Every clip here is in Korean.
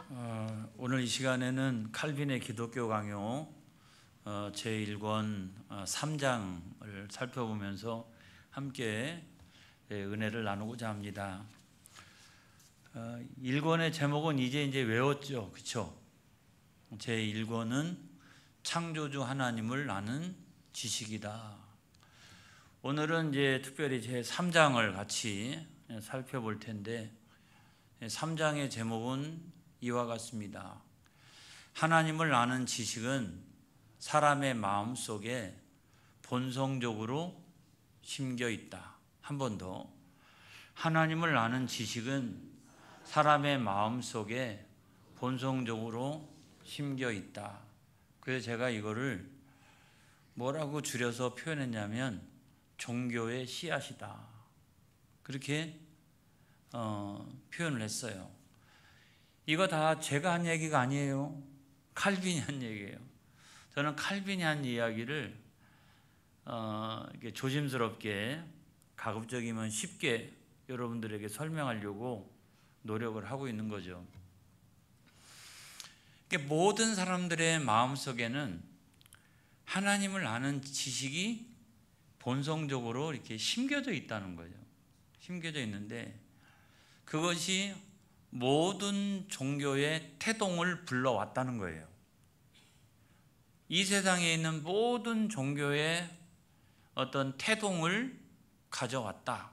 오늘 이 시간에는 칼빈의 기독교 강요 제1권 3장을 살펴보면서 함께 은혜를 나누고자 합니다. 1권의 제목은 이제 외웠죠, 그렇죠? 제1권은 창조주 하나님을 아는 지식이다. 오늘은 특별히 제 3장을 같이 살펴볼 텐데 3장의 제목은 이와 같습니다. 하나님을 아는 지식은 사람의 마음속에 본성적으로 심겨 있다. 한 번 더. 하나님을 아는 지식은 사람의 마음속에 본성적으로 심겨 있다. 그래서 제가 이거를 뭐라고 줄여서 표현했냐면 종교의 씨앗이다. 그렇게 표현을 했어요. 이거 다 제가 한 얘기가 아니에요. 칼빈이 한 얘기예요. 저는 칼빈이 한 이야기를 이렇게 조심스럽게, 가급적이면 쉽게 여러분들에게 설명하려고 노력을 하고 있는 거죠. 모든 사람들의 마음속에는 하나님을 아는 지식이 본성적으로 이렇게 심겨져 있다는 거죠. 심겨져 있는데 그것이 모든 종교의 태동을 불러왔다는 거예요. 이 세상에 있는 모든 종교의 어떤 태동을 가져왔다.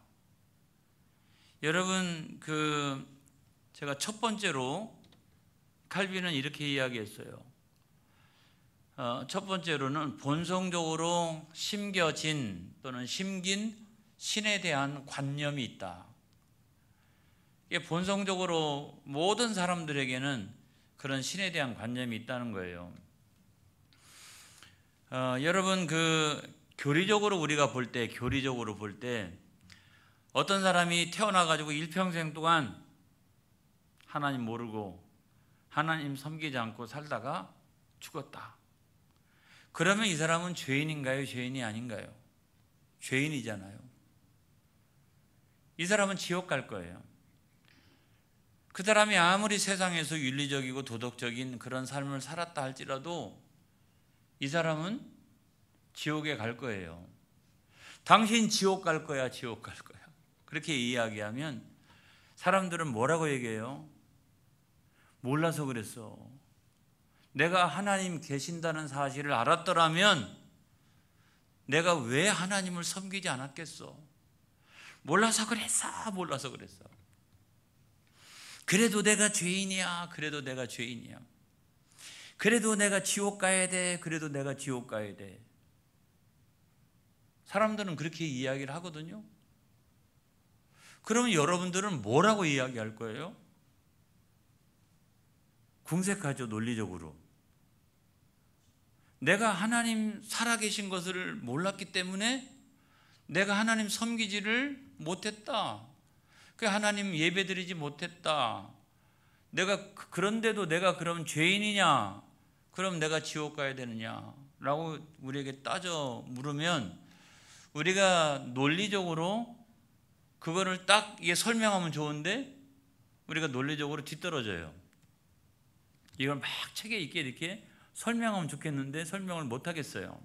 여러분, 제가 첫 번째로 칼빈은 이렇게 이야기했어요. 첫 번째로는 본성적으로 심겨진 또는 심긴 신에 대한 관념이 있다. 본성적으로 모든 사람들에게는 그런 신에 대한 관념이 있다는 거예요. 여러분, 교리적으로 우리가 볼 때 어떤 사람이 태어나가지고 일평생 동안 하나님 모르고 하나님 섬기지 않고 살다가 죽었다. 그러면 이 사람은 죄인인가요? 죄인이 아닌가요? 죄인이잖아요. 이 사람은 지옥 갈 거예요. 그 사람이 아무리 세상에서 윤리적이고 도덕적인 그런 삶을 살았다 할지라도 이 사람은 지옥에 갈 거예요. 당신 지옥 갈 거야, 지옥 갈 거야. 그렇게 이야기하면 사람들은 뭐라고 얘기해요? 몰라서 그랬어. 내가 하나님 계신다는 사실을 알았더라면 내가 왜 하나님을 섬기지 않았겠어? 몰라서 그랬어, 몰라서 그랬어. 그래도 내가 죄인이야. 그래도 내가 죄인이야. 그래도 내가 지옥 가야 돼. 그래도 내가 지옥 가야 돼. 사람들은 그렇게 이야기를 하거든요. 그러면 여러분들은 뭐라고 이야기할 거예요? 궁색하죠, 논리적으로. 내가 하나님 살아계신 것을 몰랐기 때문에 내가 하나님 섬기지를 못했다. 하나님 예배드리지 못했다. 그런데도 내가 그럼 죄인이냐? 그럼 내가 지옥 가야 되느냐? 라고 우리에게 따져 물으면 우리가 논리적으로 그거를 딱 설명하면 좋은데 우리가 논리적으로 뒤떨어져요. 이걸 막 책에 있게 이렇게 설명하면 좋겠는데 설명을 못 하겠어요.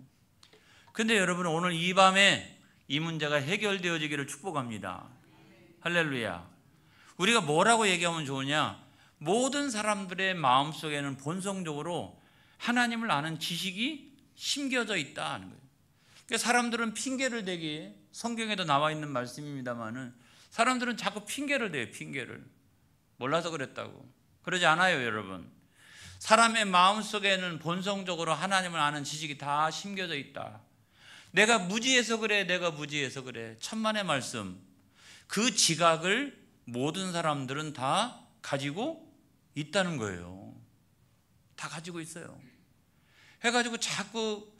근데 여러분, 오늘 이 밤에 이 문제가 해결되어지기를 축복합니다. 할렐루야. 우리가 뭐라고 얘기하면 좋으냐? 모든 사람들의 마음속에는 본성적으로 하나님을 아는 지식이 심겨져 있다 하는 거예요. 그러니까 사람들은 핑계를 대기에, 성경에도 나와 있는 말씀입니다만은 사람들은 자꾸 핑계를 대요. 핑계를. 몰라서 그랬다고. 그러지 않아요, 여러분. 사람의 마음속에는 본성적으로 하나님을 아는 지식이 다 심겨져 있다. 내가 무지해서 그래, 내가 무지해서 그래. 천만의 말씀. 그 지각을 모든 사람들은 다 가지고 있다는 거예요. 다 가지고 있어요. 해가지고 자꾸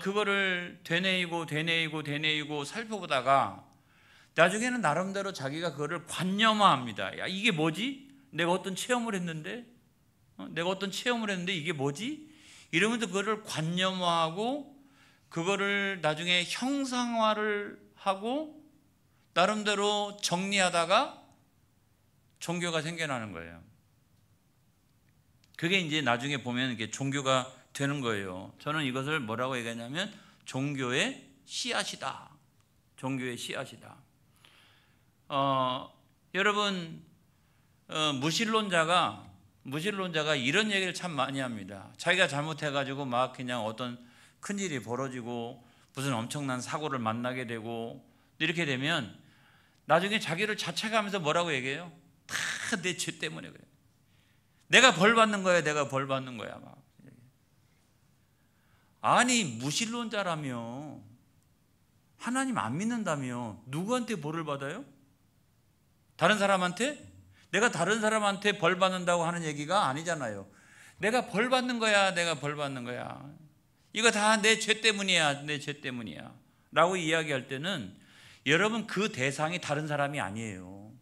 그거를 되뇌이고 살펴보다가 나중에는 나름대로 자기가 그거를 관념화합니다. 야, 이게 뭐지? 내가 어떤 체험을 했는데 이게 뭐지? 이러면서 그거를 관념화하고 그거를 나중에 형상화를 하고 나름대로 정리하다가 종교가 생겨나는 거예요. 그게 이제 나중에 보면 이게 종교가 되는 거예요. 저는 이것을 뭐라고 얘기하냐면 종교의 씨앗이다. 종교의 씨앗이다. 여러분 무신론자가 이런 얘기를 참 많이 합니다. 자기가 잘못해가지고 막 그냥 어떤 큰일이 벌어지고 무슨 엄청난 사고를 만나게 되고 이렇게 되면 나중에 자기를 자책하면서 뭐라고 얘기해요? 다 내 죄 때문에 그래. 내가 벌 받는 거야, 내가 벌 받는 거야. 막. 아니 무신론자라며 하나님 안 믿는다며 누구한테 벌을 받아요? 다른 사람한테? 내가 다른 사람한테 벌 받는다고 하는 얘기가 아니잖아요. 내가 벌 받는 거야, 내가 벌 받는 거야. 이거 다 내 죄 때문이야, 내 죄 때문이야 라고 이야기할 때는 여러분 그 대상이 다른 사람이 아니에요.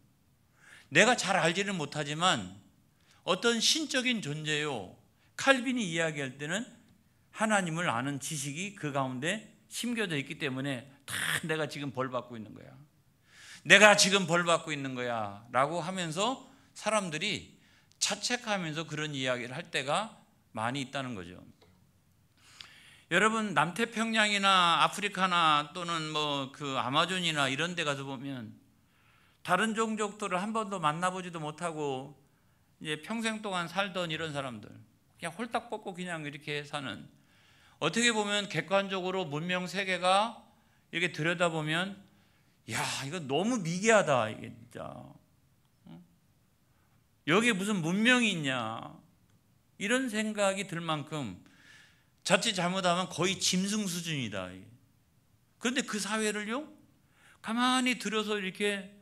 내가 잘 알지는 못하지만 어떤 신적인 존재요. 칼빈이 이야기할 때는 하나님을 아는 지식이 그 가운데 심겨져 있기 때문에 다 내가 지금 벌 받고 있는 거야. 내가 지금 벌 받고 있는 거야 라고 하면서 사람들이 자책하면서 그런 이야기를 할 때가 많이 있다는 거죠. 여러분 남태평양이나 아프리카나 또는 뭐 그 아마존이나 이런 데 가서 보면 다른 종족들을 한 번도 만나보지도 못하고 이제 평생 동안 살던 이런 사람들 그냥 홀딱 벗고 그냥 이렇게 사는, 어떻게 보면 객관적으로 문명 세계가 이렇게 들여다보면 야 이거 너무 미개하다 이게 진짜. 여기에 무슨 문명이 있냐 이런 생각이 들 만큼 자칫 잘못하면 거의 짐승 수준이다. 그런데 그 사회를요 가만히 들여서 이렇게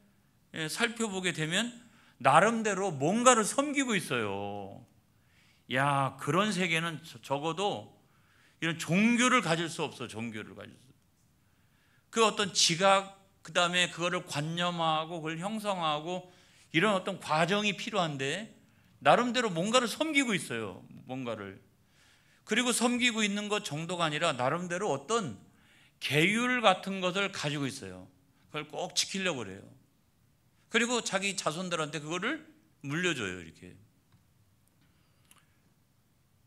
살펴보게 되면 나름대로 뭔가를 섬기고 있어요. 야 그런 세계는 적어도 이런 종교를 가질 수 없어. 종교를 가질 수 없어. 그 어떤 지각 그 다음에 그거를 관념하고 그걸 형성하고 이런 어떤 과정이 필요한데 나름대로 뭔가를 섬기고 있어요. 뭔가를. 그리고 섬기고 있는 것 정도가 아니라 나름대로 어떤 계율 같은 것을 가지고 있어요. 그걸 꼭 지키려고 그래요. 그리고 자기 자손들한테 그거를 물려줘요. 이렇게.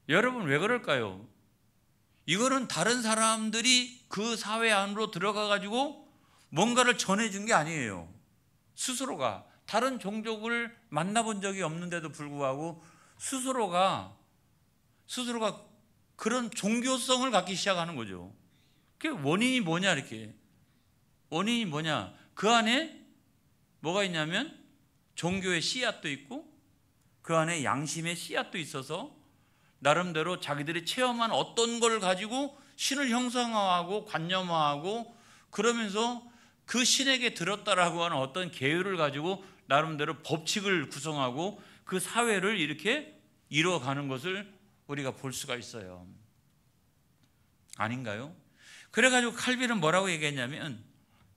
여러분 왜 그럴까요? 이거는 다른 사람들이 그 사회 안으로 들어가 가지고 뭔가를 전해준 게 아니에요. 스스로가 다른 종족을 만나본 적이 없는데도 불구하고 스스로가 그런 종교성을 갖기 시작하는 거죠. 그게 원인이 뭐냐 이렇게. 원인이 뭐냐. 그 안에 뭐가 있냐면 종교의 씨앗도 있고 그 안에 양심의 씨앗도 있어서 나름대로 자기들이 체험한 어떤 걸 가지고 신을 형상화하고 관념화하고 그러면서 그 신에게 들었다라고 하는 어떤 계율을 가지고 나름대로 법칙을 구성하고 그 사회를 이렇게 이루어가는 것을 우리가 볼 수가 있어요. 아닌가요? 그래가지고 칼빈은 뭐라고 얘기했냐면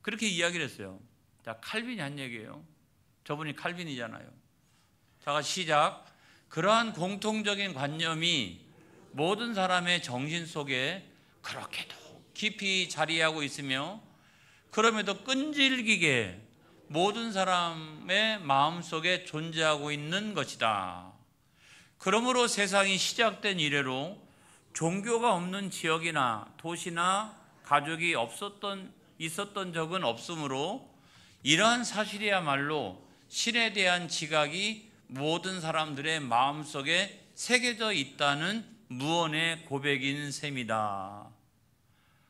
그렇게 이야기를 했어요. 자, 칼빈이 한 얘기예요. 저분이 칼빈이잖아요. 자, 시작. 그러한 공통적인 관념이 모든 사람의 정신 속에 그렇게도 깊이 자리하고 있으며 그럼에도 끈질기게 모든 사람의 마음속에 존재하고 있는 것이다. 그러므로 세상이 시작된 이래로 종교가 없는 지역이나 도시나 가족이 있었던 적은 없으므로 이러한 사실이야말로 신에 대한 지각이 모든 사람들의 마음속에 새겨져 있다는 무언의 고백인 셈이다.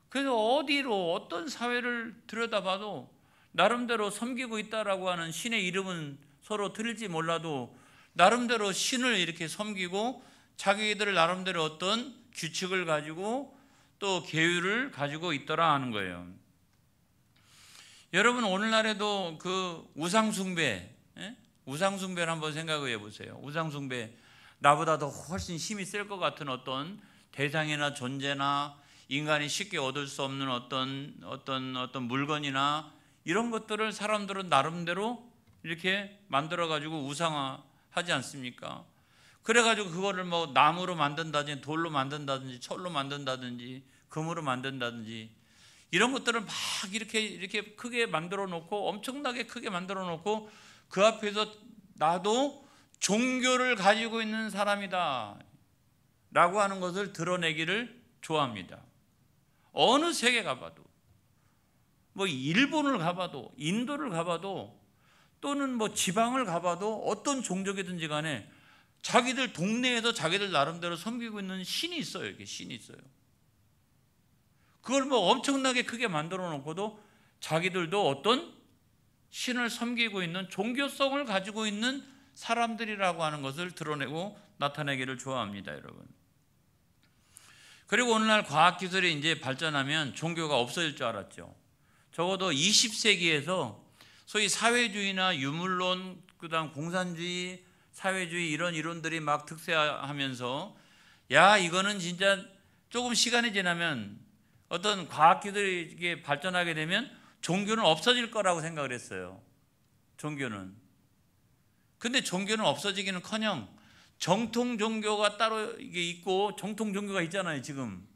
그래서 어디로 어떤 사회를 들여다봐도 나름대로 섬기고 있다라고 하는 신의 이름은 서로 틀릴지 몰라도 나름대로 신을 이렇게 섬기고 자기들 나름대로 어떤 규칙을 가지고 또 계율을 가지고 있더라 하는 거예요. 여러분 오늘날에도 그 우상숭배를 한번 생각해 보세요. 우상숭배, 나보다 더 훨씬 힘이 셀 것 같은 어떤 대상이나 존재나 인간이 쉽게 얻을 수 없는 어떤 물건이나 이런 것들을 사람들은 나름대로 이렇게 만들어 가지고 우상화하지 않습니까? 그래 가지고 그거를 뭐 나무로 만든다든지 돌로 만든다든지 철로 만든다든지 금으로 만든다든지 이런 것들을 막 이렇게 크게 만들어 놓고 엄청나게 크게 만들어 놓고 그 앞에서 나도 종교를 가지고 있는 사람이다 라고 하는 것을 드러내기를 좋아합니다. 어느 세계 가봐도, 뭐 일본을 가봐도, 인도를 가봐도, 또는 뭐 지방을 가봐도 어떤 종족이든지 간에 자기들 동네에서 자기들 나름대로 섬기고 있는 신이 있어요. 이게 신이 있어요. 그걸 뭐 엄청나게 크게 만들어 놓고도 자기들도 어떤 신을 섬기고 있는 종교성을 가지고 있는 사람들이라고 하는 것을 드러내고 나타내기를 좋아합니다, 여러분. 그리고 오늘날 과학기술이 이제 발전하면 종교가 없어질 줄 알았죠. 적어도 20세기에서 소위 사회주의나 유물론, 그다음 공산주의, 사회주의 이런 이론들이 막 특세하면서 야, 이거는 진짜 조금 시간이 지나면 어떤 과학기술이 이게 발전하게 되면 종교는 없어질 거라고 생각을 했어요. 종교는. 근데 종교는 없어지기는커녕 정통 종교가 따로 이게 있고, 정통 종교가 있잖아요, 지금.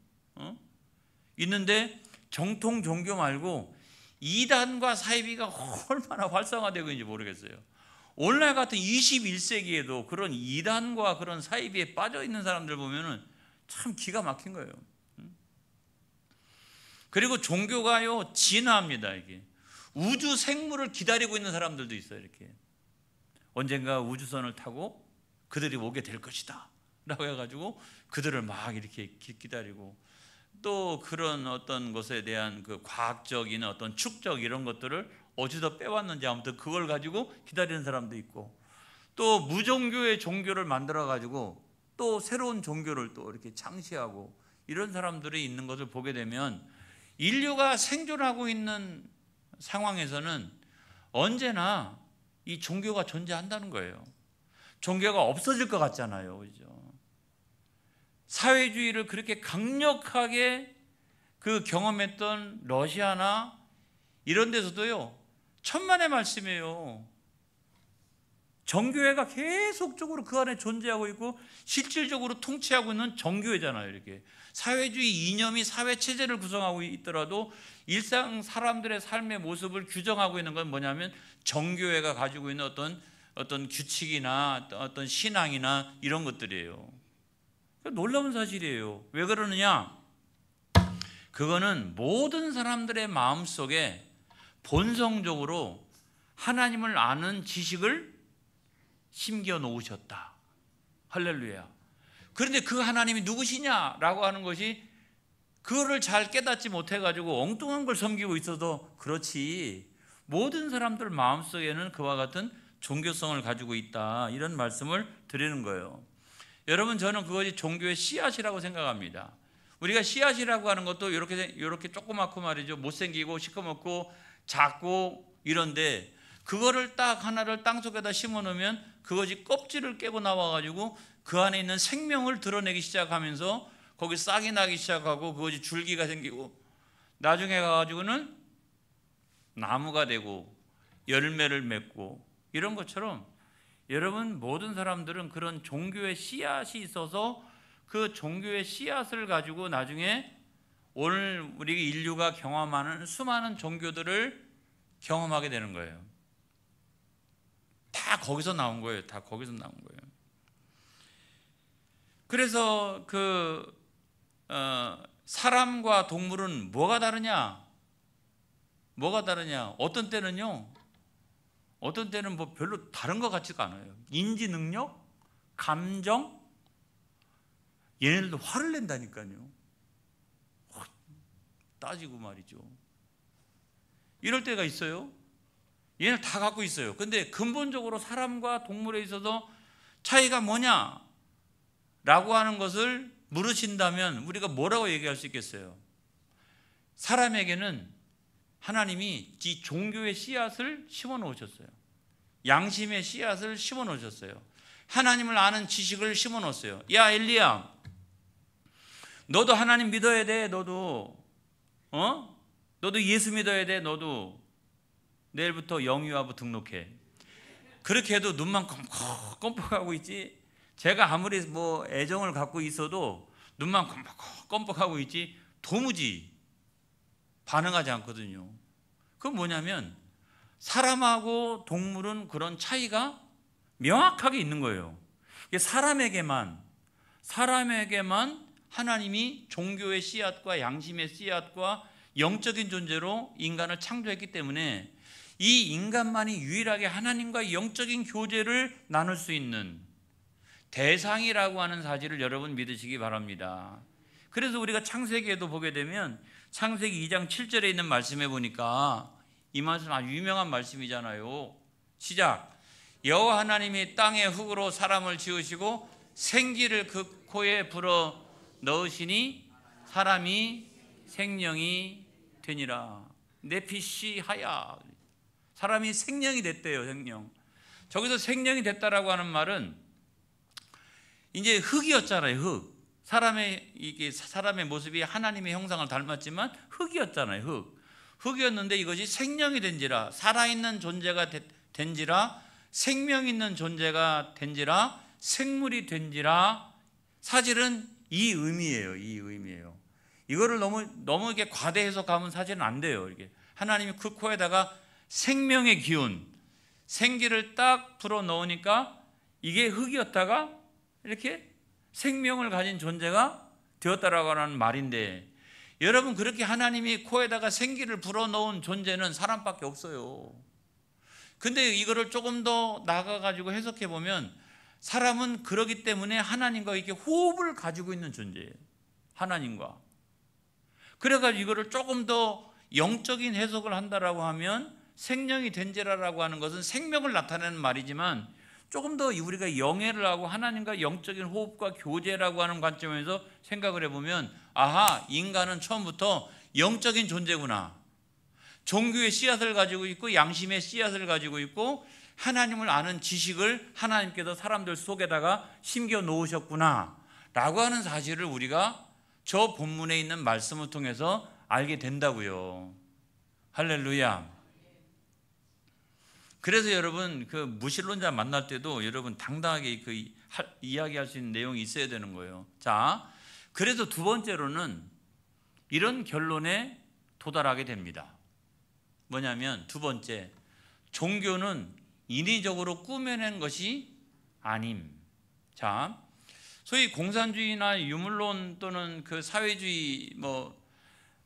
있는데 정통 종교 말고 이단과 사이비가 얼마나 활성화되고 있는지 모르겠어요. 오늘날 같은 21세기에도 그런 이단과 그런 사이비에 빠져 있는 사람들 보면은 참 기가 막힌 거예요. 그리고 종교가요, 진화합니다. 이게 우주 생물을 기다리고 있는 사람들도 있어요. 이렇게 언젠가 우주선을 타고 그들이 오게 될 것이다 라고 해가지고 그들을 막 이렇게 기다리고, 또 그런 어떤 것에 대한 그 과학적인 어떤 축적 이런 것들을 어디서 빼왔는지 아무튼 그걸 가지고 기다리는 사람도 있고, 또 무종교의 종교를 만들어 가지고 또 새로운 종교를 또 이렇게 창시하고 이런 사람들이 있는 것을 보게 되면 인류가 생존하고 있는 상황에서는 언제나 이 종교가 존재한다는 거예요. 종교가 없어질 것 같잖아요, 그죠? 사회주의를 그렇게 강력하게 그 경험했던 러시아나 이런 데서도요, 천만의 말씀이에요. 정교회가 계속적으로 그 안에 존재하고 있고 실질적으로 통치하고 있는 정교회잖아요. 이렇게 사회주의 이념이 사회체제를 구성하고 있더라도 일상 사람들의 삶의 모습을 규정하고 있는 건 뭐냐면 정교회가 가지고 있는 어떤 규칙이나 어떤 신앙이나 이런 것들이에요. 놀라운 사실이에요. 왜 그러느냐? 그거는 모든 사람들의 마음속에 본성적으로 하나님을 아는 지식을 심겨 놓으셨다. 할렐루야. 그런데 그 하나님이 누구시냐라고 하는 것이 그거를 잘 깨닫지 못해가지고 엉뚱한 걸 섬기고 있어도 그렇지, 모든 사람들 마음속에는 그와 같은 종교성을 가지고 있다, 이런 말씀을 드리는 거예요. 여러분, 저는 그것이 종교의 씨앗이라고 생각합니다. 우리가 씨앗이라고 하는 것도 이렇게 조그맣고 말이죠, 못생기고 시커멓고 작고 이런데 그거를 딱 하나를 땅속에다 심어 놓으면 그것이 껍질을 깨고 나와가지고 그 안에 있는 생명을 드러내기 시작하면서 거기 싹이 나기 시작하고 그것이 줄기가 생기고 나중에 가가지고는 나무가 되고 열매를 맺고 이런 것처럼, 여러분, 모든 사람들은 그런 종교의 씨앗이 있어서 그 종교의 씨앗을 가지고 나중에 오늘 우리 인류가 경험하는 수많은 종교들을 경험하게 되는 거예요. 다 거기서 나온 거예요. 다 거기서 나온 거예요. 그래서 사람과 동물은 뭐가 다르냐? 뭐가 다르냐? 어떤 때는 뭐 별로 다른 것 같지가 않아요. 인지 능력, 감정, 얘네들도 화를 낸다니까요. 따지고 말이죠. 이럴 때가 있어요. 얘는 다 갖고 있어요. 근데 근본적으로 사람과 동물에 있어서 차이가 뭐냐? 라고 하는 것을 물으신다면 우리가 뭐라고 얘기할 수 있겠어요? 사람에게는 하나님이 이 종교의 씨앗을 심어 놓으셨어요. 양심의 씨앗을 심어 놓으셨어요. 하나님을 아는 지식을 심어 놓았어요. 야, 엘리야, 너도 하나님 믿어야 돼. 너도 예수 믿어야 돼. 너도 내일부터 영유아부 등록해. 그렇게 해도 눈만 껌뻑하고 있지. 제가 아무리 뭐 애정을 갖고 있어도 눈만 껌뻑하고 있지 도무지 반응하지 않거든요. 그건 뭐냐면 사람하고 동물은 그런 차이가 명확하게 있는 거예요. 이게 사람에게만 하나님이 종교의 씨앗과 양심의 씨앗과 영적인 존재로 인간을 창조했기 때문에 이 인간만이 유일하게 하나님과 영적인 교제를 나눌 수 있는 대상이라고 하는 사실을 여러분 믿으시기 바랍니다. 그래서 우리가 창세기에도 보게 되면 창세기 2장 7절에 있는 말씀에 보니까 이 말씀 아주 유명한 말씀이잖아요. 시작. 여호와 하나님이 땅의 흙으로 사람을 지으시고 생기를 그 코에 불어 넣으시니 사람이 생명이 되니라. 네피시 하야. 사람이 생명이 됐대요. 생명. 저기서 생명이 됐다라고 하는 말은 이제 흙이었잖아요. 흙. 사람의 모습이 하나님의 형상을 닮았지만 흙이었잖아요. 흙이었는데 이것이 생명이 된지라, 살아있는 존재가 된지라, 생명 있는 존재가 된지라, 생물이 된지라. 사실은 이 의미예요. 이거를 너무 이렇게 과대 해석하면 사실은 안 돼요. 이게 하나님이 그 코에다가 생명의 기운, 생기를 딱 불어 넣으니까 이게 흙이었다가 이렇게 생명을 가진 존재가 되었다라고 하는 말인데, 여러분 그렇게 하나님이 코에다가 생기를 불어 넣은 존재는 사람밖에 없어요. 근데 이거를 조금 더 나가가지고 해석해 보면 사람은 그러기 때문에 하나님과 이렇게 호흡을 가지고 있는 존재예요. 하나님과. 그래가지고 이거를 조금 더 영적인 해석을 한다라고 하면 생명이 된지라라고 하는 것은 생명을 나타내는 말이지만 조금 더 우리가 영예를 하고 하나님과 영적인 호흡과 교제라고 하는 관점에서 생각을 해보면 아하, 인간은 처음부터 영적인 존재구나. 종교의 씨앗을 가지고 있고 양심의 씨앗을 가지고 있고 하나님을 아는 지식을 하나님께서 사람들 속에다가 심겨 놓으셨구나 라고 하는 사실을 우리가 저 본문에 있는 말씀을 통해서 알게 된다고요. 할렐루야. 그래서 여러분 그 무신론자 만날 때도 여러분 당당하게 이야기할 수 있는 내용이 있어야 되는 거예요. 자, 그래서 두 번째로는 이런 결론에 도달하게 됩니다. 뭐냐면 두 번째, 종교는 인위적으로 꾸며낸 것이 아님. 자, 소위 공산주의나 유물론 또는 그 사회주의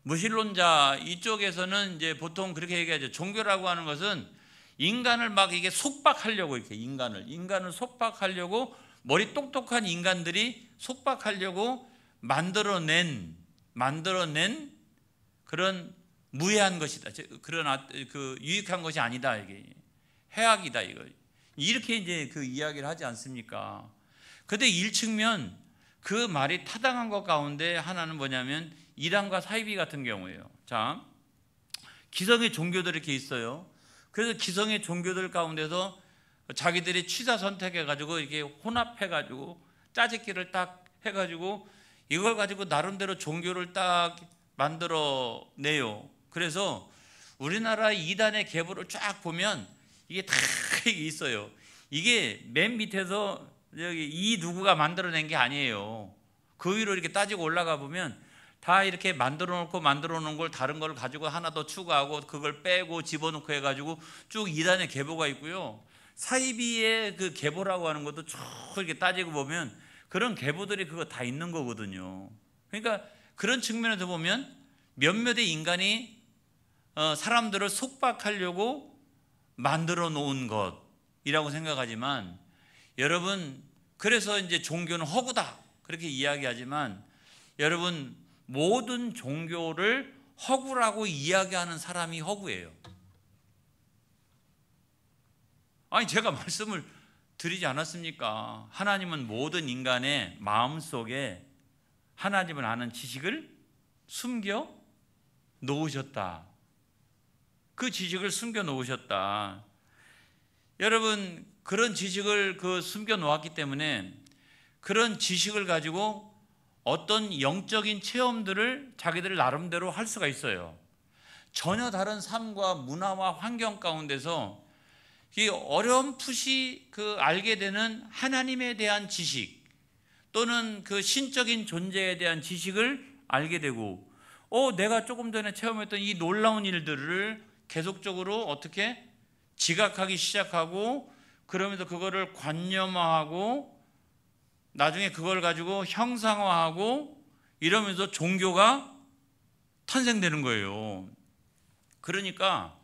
무신론자 이쪽에서는 이제 보통 그렇게 얘기하죠. 종교라고 하는 것은 인간을 막 이게 속박하려고 이렇게 인간을 속박하려고 머리 똑똑한 인간들이 속박하려고 만들어낸 그런 무해한 것이다. 그런 유익한 것이 아니다. 이게 해악이다. 이렇게 이제 그 이야기를 하지 않습니까? 근데 일측면 그 말이 타당한 것 가운데 하나는 뭐냐면 이란과 사이비 같은 경우예요. 자, 기성의 종교들이 이렇게 있어요. 그래서 기성의 종교들 가운데서 자기들이 취사 선택해가지고 이게 혼합해가지고 짜집기를 딱 해가지고 이걸 가지고 나름대로 종교를 딱 만들어내요. 그래서 우리나라 이단의 계보를 쫙 보면 이게 다 있어요. 이게 맨 밑에서 여기 이 누구가 만들어낸 게 아니에요. 그 위로 이렇게 따지고 올라가 보면 다 이렇게 만들어 놓은 걸 다른 걸 가지고 하나 더 추가하고 그걸 빼고 집어넣고 해가지고 쭉 이단의 계보가 있고요. 사이비의 그 계보라고 하는 것도 쭉 이렇게 따지고 보면 그런 계보들이 그거 다 있는 거거든요. 그러니까 그런 측면에서 보면 몇몇의 인간이 사람들을 속박하려고 만들어 놓은 것이라고 생각하지만, 여러분 그래서 이제 종교는 허구다 그렇게 이야기하지만, 여러분 모든 종교를 허구라고 이야기하는 사람이 허구예요. 아니 제가 말씀을 드리지 않았습니까? 하나님은 모든 인간의 마음속에 하나님을 아는 지식을 숨겨 놓으셨다. 그 지식을 숨겨 놓으셨다. 여러분 그런 지식을 숨겨 놓았기 때문에 그런 지식을 가지고 어떤 영적인 체험들을 자기들 나름대로 할 수가 있어요. 전혀 다른 삶과 문화와 환경 가운데서 어렴풋이 알게 되는 하나님에 대한 지식 또는 그 신적인 존재에 대한 지식을 알게 되고, 내가 조금 전에 체험했던 이 놀라운 일들을 계속적으로 어떻게 지각하기 시작하고 그러면서 그거를 관념화하고 나중에 그걸 가지고 형상화하고 이러면서 종교가 탄생되는 거예요. 그러니까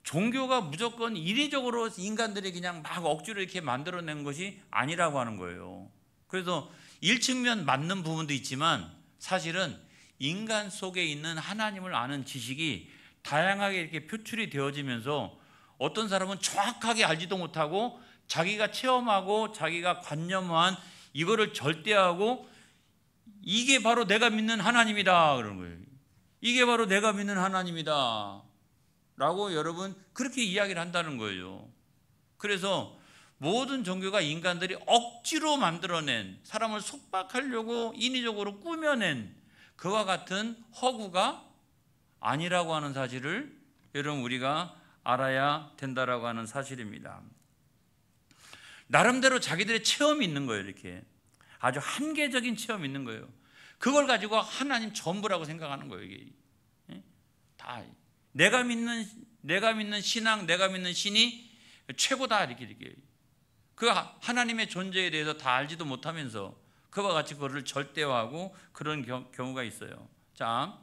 종교가 무조건 인위적으로 인간들이 그냥 막 억지로 이렇게 만들어낸 것이 아니라고 하는 거예요. 그래서 일측면 맞는 부분도 있지만 사실은 인간 속에 있는 하나님을 아는 지식이 다양하게 이렇게 표출이 되어지면서 어떤 사람은 정확하게 알지도 못하고 자기가 체험하고 자기가 관념한 이거를 절대하고 이게 바로 내가 믿는 하나님이다 그러는 거예요. 이게 바로 내가 믿는 하나님이다 라고 여러분 그렇게 이야기를 한다는 거예요. 그래서 모든 종교가 인간들이 억지로 만들어낸, 사람을 속박하려고 인위적으로 꾸며낸 그와 같은 허구가 아니라고 하는 사실을 여러분 우리가 알아야 된다라고 하는 사실입니다. 나름대로 자기들의 체험이 있는 거예요. 이렇게 아주 한계적인 체험이 있는 거예요. 그걸 가지고 하나님 전부라고 생각하는 거예요. 이게 다 내가 믿는 신앙, 내가 믿는 신이 최고다 이렇게 그 하나님의 존재에 대해서 다 알지도 못하면서 그와 같이 그거를 절대화하고 그런 경우가 있어요. 자,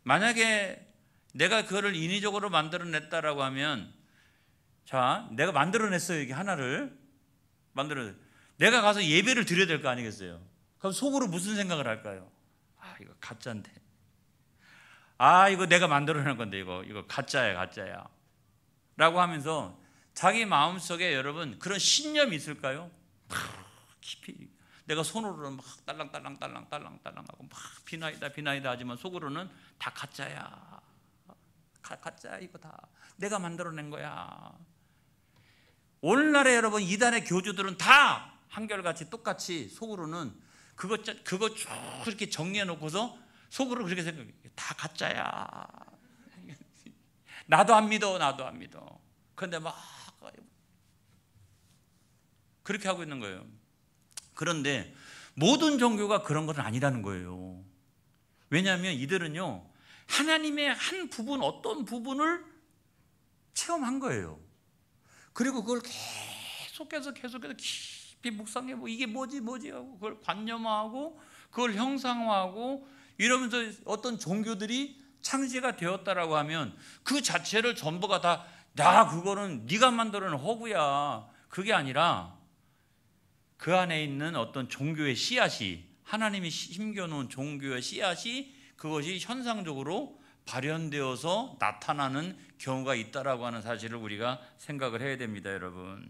만약에 내가 그거를 인위적으로 만들어냈다라고 하면, 자, 내가 만들어냈어요. 이게 하나를 내가 가서 예배를 드려야 될 거 아니겠어요? 그럼 속으로 무슨 생각을 할까요? 아, 이거 가짜인데. 아, 이거 내가 만들어낸 건데 이거 가짜야 라고 하면서 자기 마음속에 여러분 그런 신념이 있을까요? 깊이 내가 손으로는 막 딸랑딸랑하고 막 비나이다 하지만 속으로는 다 가짜야. 가짜야 이거 다 내가 만들어낸 거야. 오늘날에 여러분 이단의 교주들은 다 한결같이 똑같이 속으로는 그거 쭉 그렇게 정리해 놓고서 속으로 그렇게 생각해. 다 가짜야. 나도 안 믿어. 그런데 막 그렇게 하고 있는 거예요. 그런데 모든 종교가 그런 건 아니라는 거예요. 왜냐하면 이들은요 하나님의 한 부분, 어떤 부분을 체험한 거예요. 그리고 그걸 계속해서 깊이 묵상해 보고 이게 뭐지 하고 그걸 관념화하고 그걸 형상화하고 이러면서 어떤 종교들이 창시가 되었다라고 하면 그 자체를 전부가 다 그거는 네가 만들어낸 허구야. 그게 아니라 그 안에 있는 어떤 종교의 씨앗이, 하나님이 심겨놓은 종교의 씨앗이 그것이 현상적으로 발현되어서 나타나는 경우가 있다라고 하는 사실을 우리가 생각을 해야 됩니다. 여러분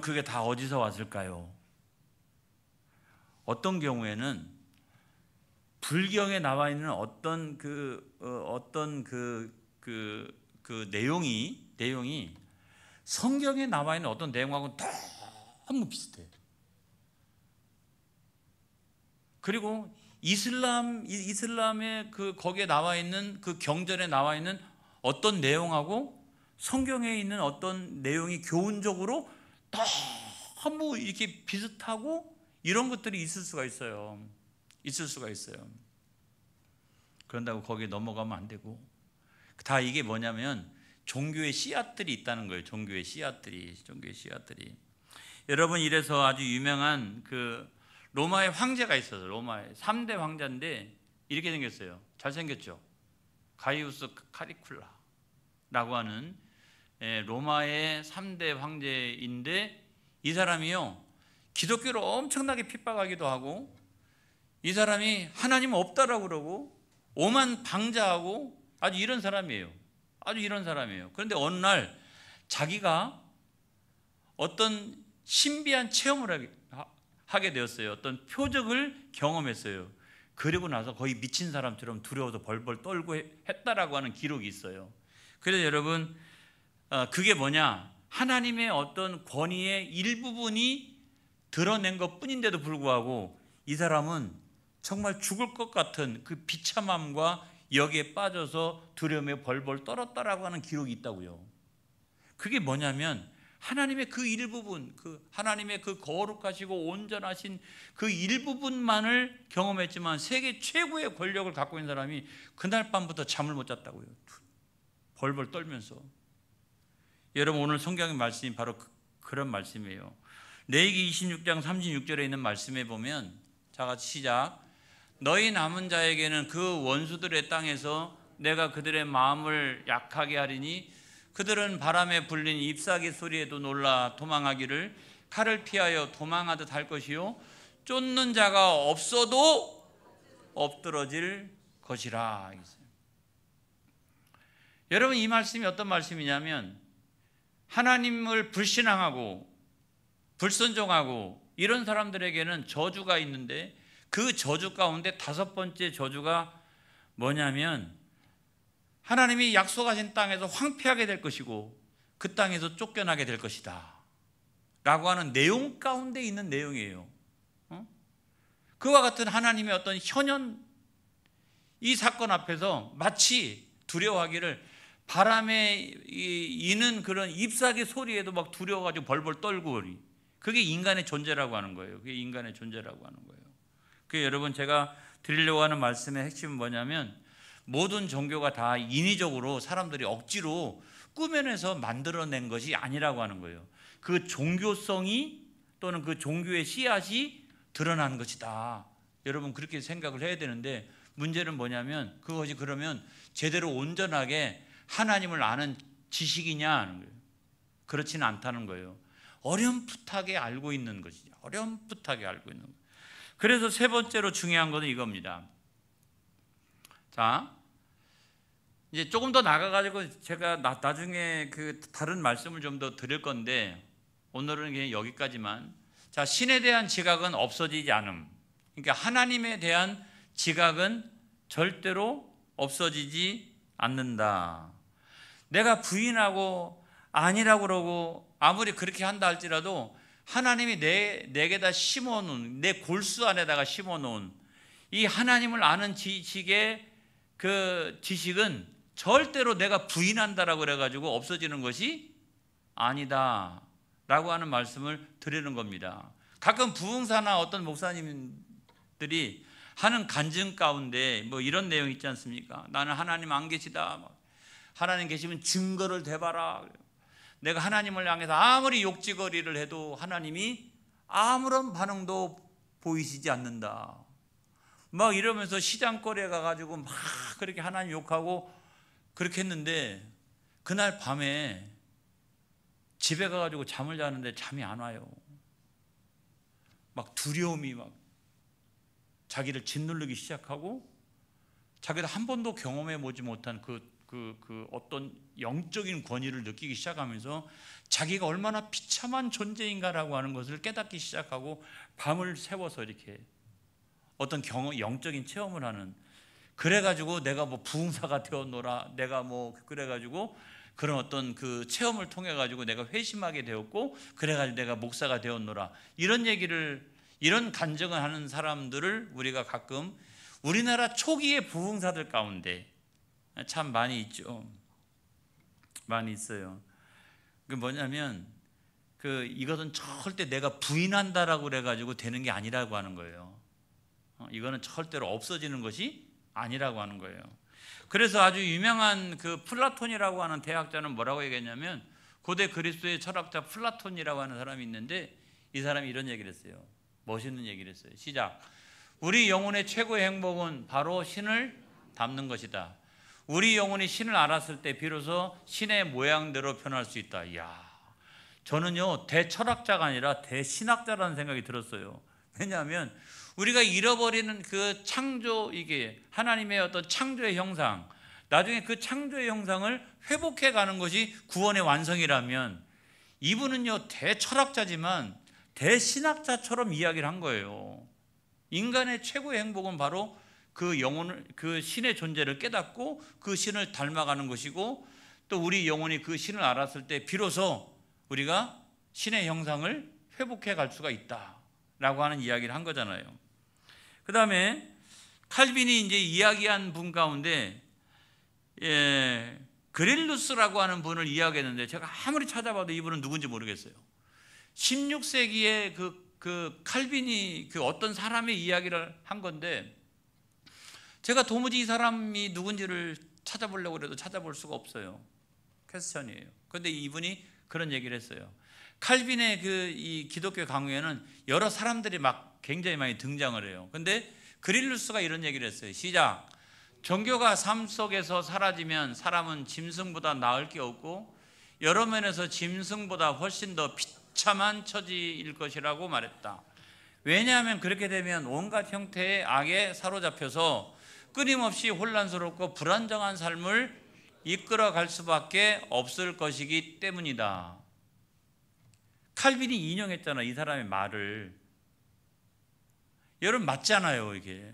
그게 다 어디서 왔을까요? 어떤 경우에는 불경에 나와 있는 어떤 내용이 성경에 나와 있는 어떤 내용하고는 너무 비슷해요. 그리고 이슬람의 거기에 나와 있는 그 경전에 나와 있는 어떤 내용하고 성경에 있는 어떤 내용이 교훈적으로 너무 이렇게 비슷하고 이런 것들이 있을 수가 있어요. 그런다고 거기에 넘어가면 안 되고 다 이게 뭐냐면 종교의 씨앗들이 있다는 거예요. 종교의 씨앗들이. 여러분 이래서 아주 유명한 그 로마의 황제가 있어서 로마의 3대 황제인데 이렇게 생겼어요. 잘생겼죠. 가이우스 카리쿨라라고 하는 로마의 3대 황제인데 이 사람이요 기독교를 엄청나게 핍박하기도 하고 이 사람이 하나님 없다라고 그러고 오만 방자하고 아주 이런 사람이에요. 그런데 어느 날 자기가 어떤 신비한 체험을 하게 되었어요. 어떤 표적을 경험했어요. 그리고 나서 거의 미친 사람처럼 두려워서 벌벌 떨고 했다라고 하는 기록이 있어요. 그래서 여러분 그게 뭐냐? 하나님의 어떤 권위의 일부분이 드러낸 것뿐인데도 불구하고 이 사람은 정말 죽을 것 같은 그 비참함과 여기에 빠져서 두려움에 벌벌 떨었다라고 하는 기록이 있다고요. 그게 뭐냐면 하나님의 그 일부분, 그 하나님의 그 거룩하시고 온전하신 그 일부분만을 경험했지만 세계 최고의 권력을 갖고 있는 사람이 그날 밤부터 잠을 못 잤다고요. 벌벌 떨면서. 여러분 오늘 성경의 말씀이 바로 그런 말씀이에요. 레위기 26장 36절에 있는 말씀에 보면 자 같이 시작. 너희 남은 자에게는 그 원수들의 땅에서 내가 그들의 마음을 약하게 하리니 그들은 바람에 불린 잎사귀 소리에도 놀라 도망하기를 칼을 피하여 도망하듯 할 것이요 쫓는 자가 없어도 엎드러질 것이라. 여러분 이 말씀이 어떤 말씀이냐면 하나님을 불신앙하고 불순종하고 이런 사람들에게는 저주가 있는데 그 저주 가운데 다섯 번째 저주가 뭐냐면 하나님이 약속하신 땅에서 황폐하게 될 것이고 그 땅에서 쫓겨나게 될 것이다 라고 하는 내용 가운데 있는 내용이에요. 그와 같은 하나님의 어떤 현현 이 사건 앞에서 마치 두려워하기를 바람에 이는 그런 잎사귀 소리에도 막 두려워가지고 벌벌 떨고 그게 인간의 존재라고 하는 거예요. 그게 인간의 존재라고 하는 거예요. 그게 여러분 제가 드리려고 하는 말씀의 핵심은 뭐냐면 모든 종교가 다 인위적으로 사람들이 억지로 꾸며내서 만들어낸 것이 아니라고 하는 거예요. 그 종교성이 또는 그 종교의 씨앗이 드러난 것이다. 여러분 그렇게 생각을 해야 되는데 문제는 뭐냐면 그것이 그러면 제대로 온전하게 하나님을 아는 지식이냐 하는 거예요. 그렇지는 않다는 거예요. 어렴풋하게 알고 있는 것이죠. 어렴풋하게 알고 있는 거예요. 그래서 세 번째로 중요한 것은 이겁니다. 자, 이제 조금 더 나가가지고 제가 나중에 그 다른 말씀을 좀 더 드릴 건데 오늘은 그냥 여기까지만. 자, 신에 대한 지각은 없어지지 않음. 그러니까 하나님에 대한 지각은 절대로 없어지지 않는다. 내가 부인하고 아니라고 그러고 아무리 그렇게 한다 할지라도 하나님이 내게다 심어놓은 내 골수 안에다가 심어놓은 이 하나님을 아는 지식의 그 지식은 절대로 내가 부인한다라고 그래가지고 없어지는 것이 아니다 라고 하는 말씀을 드리는 겁니다. 가끔 부흥사나 어떤 목사님들이 하는 간증 가운데 뭐 이런 내용 있지 않습니까? 나는 하나님 안 계시다. 하나님 계시면 증거를 대봐라. 내가 하나님을 향해서 아무리 욕지거리를 해도 하나님이 아무런 반응도 보이시지 않는다. 막 이러면서 시장거리에 가가지고 막 그렇게 하나님 욕하고 그렇게 했는데 그날 밤에 집에 가가지고 잠을 자는데 잠이 안 와요. 막 두려움이 막 자기를 짓누르기 시작하고 자기도 한 번도 경험해 보지 못한 그 어떤 영적인 권위를 느끼기 시작하면서 자기가 얼마나 비참한 존재인가라고 하는 것을 깨닫기 시작하고 밤을 새워서 이렇게 어떤 영적인 체험을 하는 그래가지고 내가 뭐 부흥사가 되었노라 내가 뭐 그래가지고 그런 어떤 그 체험을 통해 가지고 내가 회심하게 되었고 그래가지고 내가 목사가 되었노라 이런 얘기를 이런 간증을 하는 사람들을 우리가 가끔 우리나라 초기의 부흥사들 가운데 참 많이 있죠. 많이 있어요. 그 뭐냐면 이것은 절대 내가 부인한다라고 그래가지고 되는 게 아니라고 하는 거예요. 이거는 절대로 없어지는 것이 아니라고 하는 거예요. 그래서 아주 유명한 그 플라톤이라고 하는 대학자는 뭐라고 얘기했냐면 고대 그리스도의 철학자 플라톤이라고 하는 사람이 있는데 이 사람이 이런 얘기를 했어요. 멋있는 얘기를 했어요. 시작. 우리 영혼의 최고의 행복은 바로 신을 닮는 것이다. 우리 영혼이 신을 알았을 때 비로소 신의 모양대로 변할 수 있다. 이야, 저는요 대철학자가 아니라 대신학자라는 생각이 들었어요. 왜냐하면 우리가 잃어버리는 그 창조 이게 하나님의 어떤 창조의 형상 나중에 그 창조의 형상을 회복해 가는 것이 구원의 완성이라면 이분은요 대철학자지만 대신학자처럼 이야기를 한 거예요. 인간의 최고의 행복은 바로 그 영혼을 그 신의 존재를 깨닫고 그 신을 닮아가는 것이고 또 우리 영혼이 그 신을 알았을 때 비로소 우리가 신의 형상을 회복해 갈 수가 있다라고 하는 이야기를 한 거잖아요. 그 다음에 칼빈이 이제 이야기한 분 가운데 그릴루스라고 하는 분을 이야기했는데 제가 아무리 찾아봐도 이분은 누군지 모르겠어요. 16세기에 그 칼빈이 그 어떤 사람의 이야기를 한 건데 제가 도무지 이 사람이 누군지를 찾아보려고 해도 찾아볼 수가 없어요. 퀘스천이에요. 근데 이분이 그런 얘기를 했어요. 칼빈의 이 기독교 강요에는 여러 사람들이 막 굉장히 많이 등장을 해요. 근데 그릴루스가 이런 얘기를 했어요. 시작. 종교가 삶 속에서 사라지면 사람은 짐승보다 나을 게 없고 여러 면에서 짐승보다 훨씬 더 비참한 처지일 것이라고 말했다. 왜냐하면 그렇게 되면 온갖 형태의 악에 사로잡혀서 끊임없이 혼란스럽고 불안정한 삶을 이끌어갈 수밖에 없을 것이기 때문이다. 칼빈이 인용했잖아, 이 사람의 말을. 여러분 맞잖아요, 이게.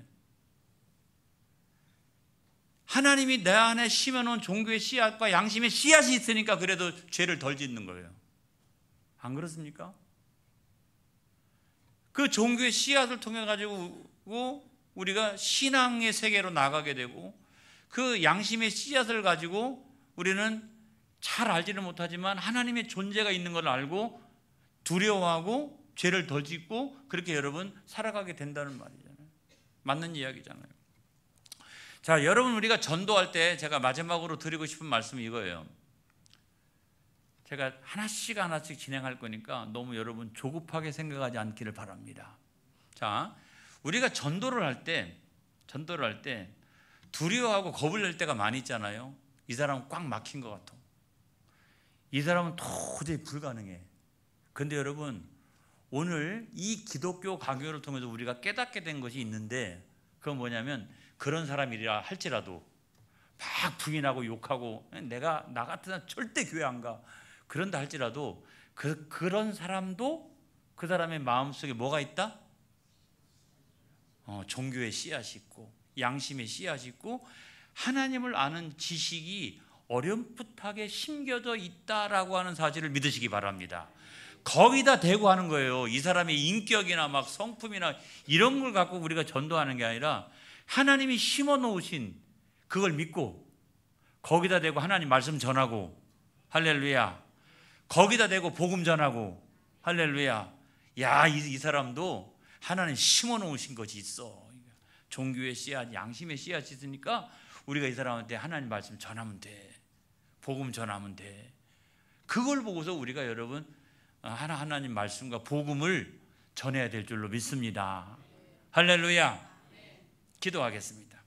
하나님이 내 안에 심어놓은 종교의 씨앗과 양심의 씨앗이 있으니까 그래도 죄를 덜 짓는 거예요. 안 그렇습니까? 그 종교의 씨앗을 통해 가지고 우리가 신앙의 세계로 나가게 되고 그 양심의 씨앗을 가지고 우리는 잘 알지는 못하지만 하나님의 존재가 있는 걸 알고 두려워하고 죄를 덜 짓고 그렇게 여러분 살아가게 된다는 말이잖아요. 맞는 이야기잖아요. 자, 여러분 우리가 전도할 때 제가 마지막으로 드리고 싶은 말씀이 이거예요. 제가 하나씩 진행할 거니까 너무 여러분 조급하게 생각하지 않기를 바랍니다. 자, 우리가 전도를 할 때 두려워하고 겁을 낼 때가 많이 있잖아요. 이 사람은 꽉 막힌 것 같아. 이 사람은 도저히 불가능해. 근데 여러분 오늘 이 기독교 강요를 통해서 우리가 깨닫게 된 것이 있는데 그건 뭐냐면 그런 사람이라 할지라도 막 부인하고 욕하고 나 같은 사람 절대 교회 안 가. 그런다 할지라도 그런 사람도 그 사람의 마음속에 뭐가 있다? 종교의 씨앗이 있고 양심의 씨앗이 있고 하나님을 아는 지식이 어렴풋하게 심겨져 있다라고 하는 사실을 믿으시기 바랍니다. 거기다 대고 하는 거예요. 이 사람의 인격이나 막 성품이나 이런 걸 갖고 우리가 전도하는 게 아니라 하나님이 심어 놓으신 그걸 믿고 거기다 대고 하나님 말씀 전하고 할렐루야. 거기다 대고 복음 전하고 할렐루야. 야, 이 사람도 하나님 심어 놓으신 것이 있어. 종교의 씨앗, 양심의 씨앗이 있으니까 우리가 이 사람한테 하나님 말씀 전하면 돼. 복음 전하면 돼. 그걸 보고서 우리가 여러분 하나님 말씀과 복음을 전해야 될 줄로 믿습니다. 할렐루야. 기도하겠습니다.